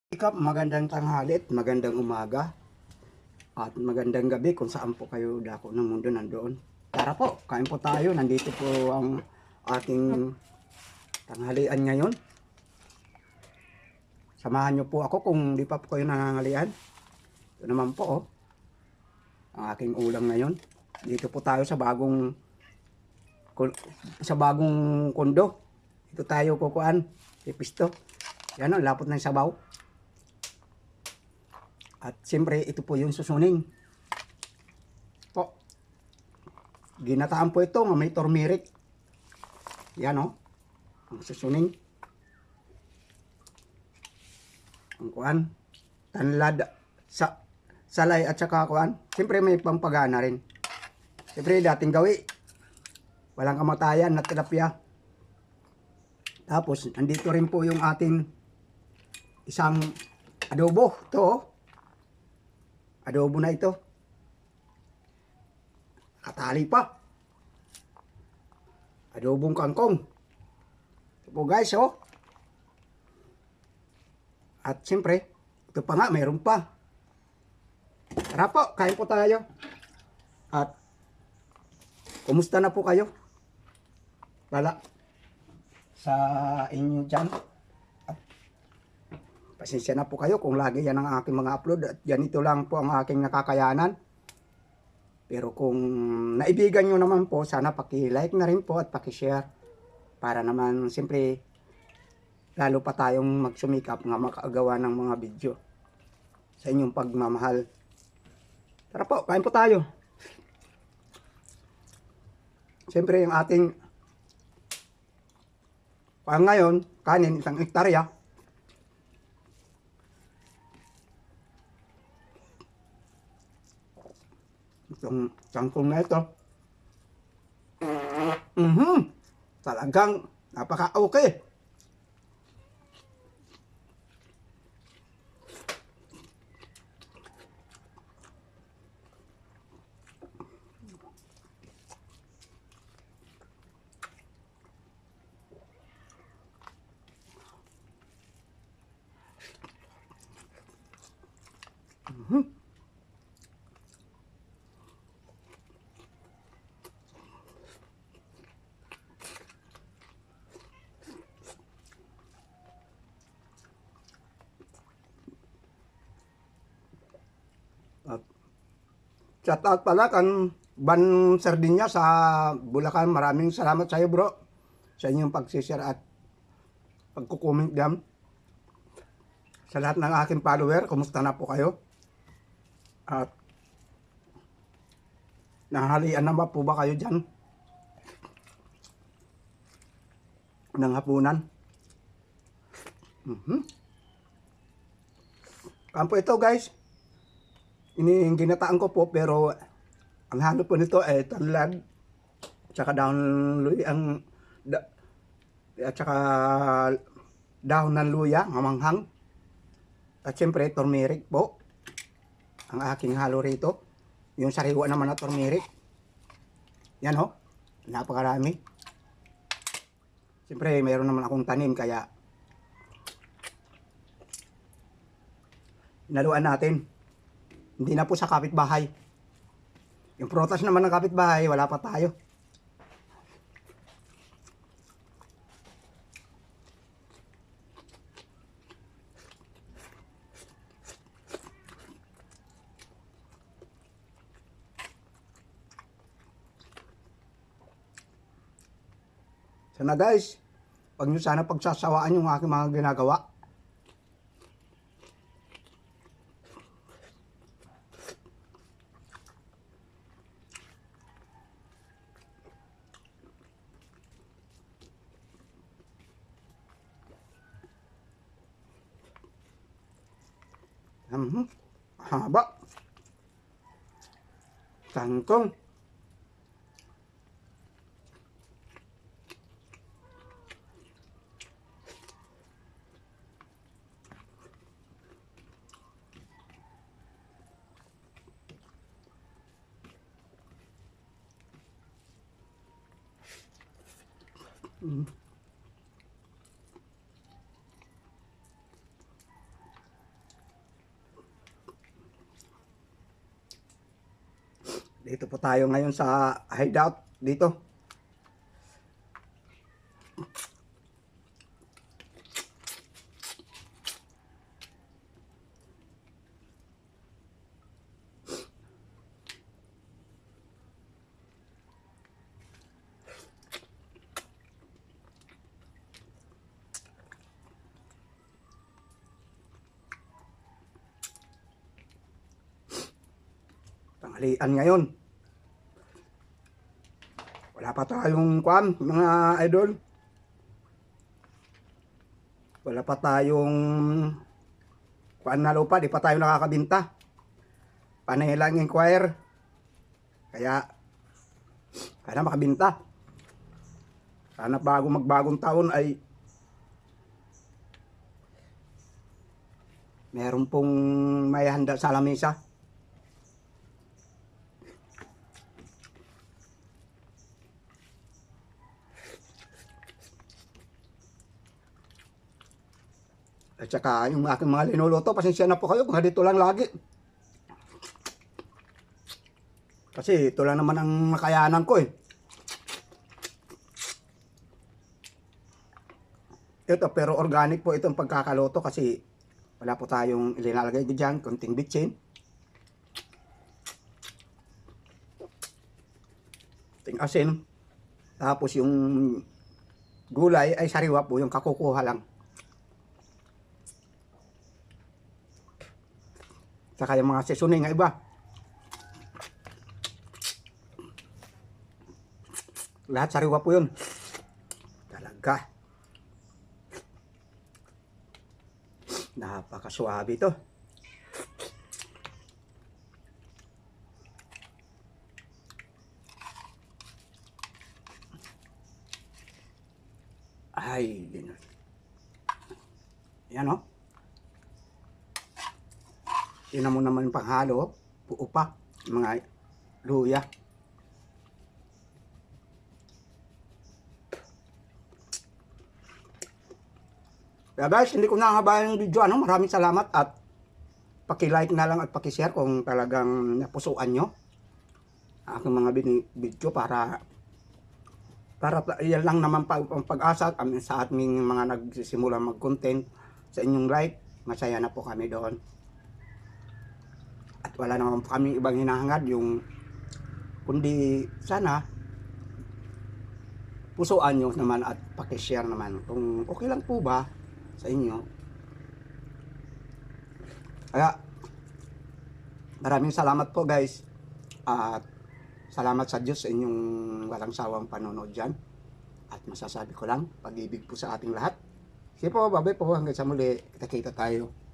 Ikap, magandang tanghali at magandang umaga at magandang gabi kung saan po kayo dako ng mundo nandoon. Tara po, kain po tayo. Nandito po ang ating tanghalian ngayon. Samahan niyo po ako kung di pa po kayo nangangalian. Ito naman po ang aking ulam ngayon. Dito po tayo sa bagong kondo. Ito tayo kukuan, pipisto. Yan o, lapot ng sabaw. At siyempre, ito po yung susuning. Po. Ginataan po ito, may turmeric. Yan o. Ang susuning. Ang kuan. Tanlad. Salay at saka kuan. Siyempre, may pampagana rin. Siyempre, dating gawi. Walang kamatayan na tilapia. Tapos, nandito rin po yung ating isang adobo. Ito o. Adobo na ito. Katali pa. Adobong kangkong. Ito po guys, oh. At siyempre, ito pa nga, mayroon pa. Tara po, kain po tayo. At, kumusta na po kayo? Wala. Sa inyo dyan. Pasensya na po kayo kung lagi yan ang aking mga upload at ganito lang po ang aking nakakayanan. Pero kung naibigan nyo naman po, sana paki-like na rin po at paki-share. Para naman siyempre lalo pa tayong magsumikap nga makagawa ng mga video sa inyong pagmamahal. Tara po, kain po tayo. Siyempre yung ating ngayon, kanin, 1 hektarya. Itong kangkong na ito. Talagang napaka-okay. At shout out pala kan Ban Sardinya sa Bulacan. Maraming salamat sa iyo bro. Sa inyong pag-share at pagko-comment diyan. Sa lahat ng aking follower, kumusta na po kayo? At nahalian na ba po ba kayo diyan? Ng hapunan. Kampo ito guys. Ginataan ko po pero ang halo po nito ay tanlad tsaka dahon luya at saka dahon ng luya, mamanghang. At siyempre turmeric po ang aking halo rito. Yung sariwa naman na turmeric. Yan ho, napakarami. Siyempre mayroon naman akong tanim kaya inaluan natin. Hindi na po sa kapitbahay. Yung prutas naman ng kapitbahay, wala pa tayo. Sana guys, pag nyo sana pagsasawaan yung aking mga ginagawa. Haba. Kangkong. Dito po tayo ngayon sa hideout dito. Tanghalian ngayon. Wala pa tayong kwan, mga idol. Wala pa tayong kwan na lupa, di pa tayo nakakabinta. Panay lang inquire. Kaya, sana makabinta. Sana bago magbagong taon ay meron pong may handa sa lamesa. At saka yung aking mga linuluto, pasensya na po kayo kung dito lang lagi. Kasi ito lang naman ang nakayanan ko eh. Ito pero organic po itong pagkakaluto kasi wala po tayong ilinalagay dyan, konting bitsin. Konting asin. Tapos yung gulay ay sariwa po, yung kakukuha lang. Saka yung mga seasoning nga iba. Lahat sariwa po yun. Talaga. Napakaswabe ito. Ay, yan o. Tingnan mo naman yung panghalo, buo pa, mga luya. Kaya guys, hindi ko nahabayan yung video, maraming salamat at paki-like na lang at paki-share kung talagang napusuan nyo aking mga video para yan lang naman ang pag-asa sa ating mga nagsisimula mag-content. Sa inyong like, masaya na po kami doon. At wala naman po kami ibang hinahangad kundi sana pusuan nyo naman at pakishare naman kung okay lang po ba sa inyo. Kaya maraming salamat po guys at salamat sa Diyos sa inyong walang sawang panonood dyan. At masasabi ko lang, pag-ibig po sa ating lahat. Sige po, babay po, hanggang sa muli, kita-kita tayo.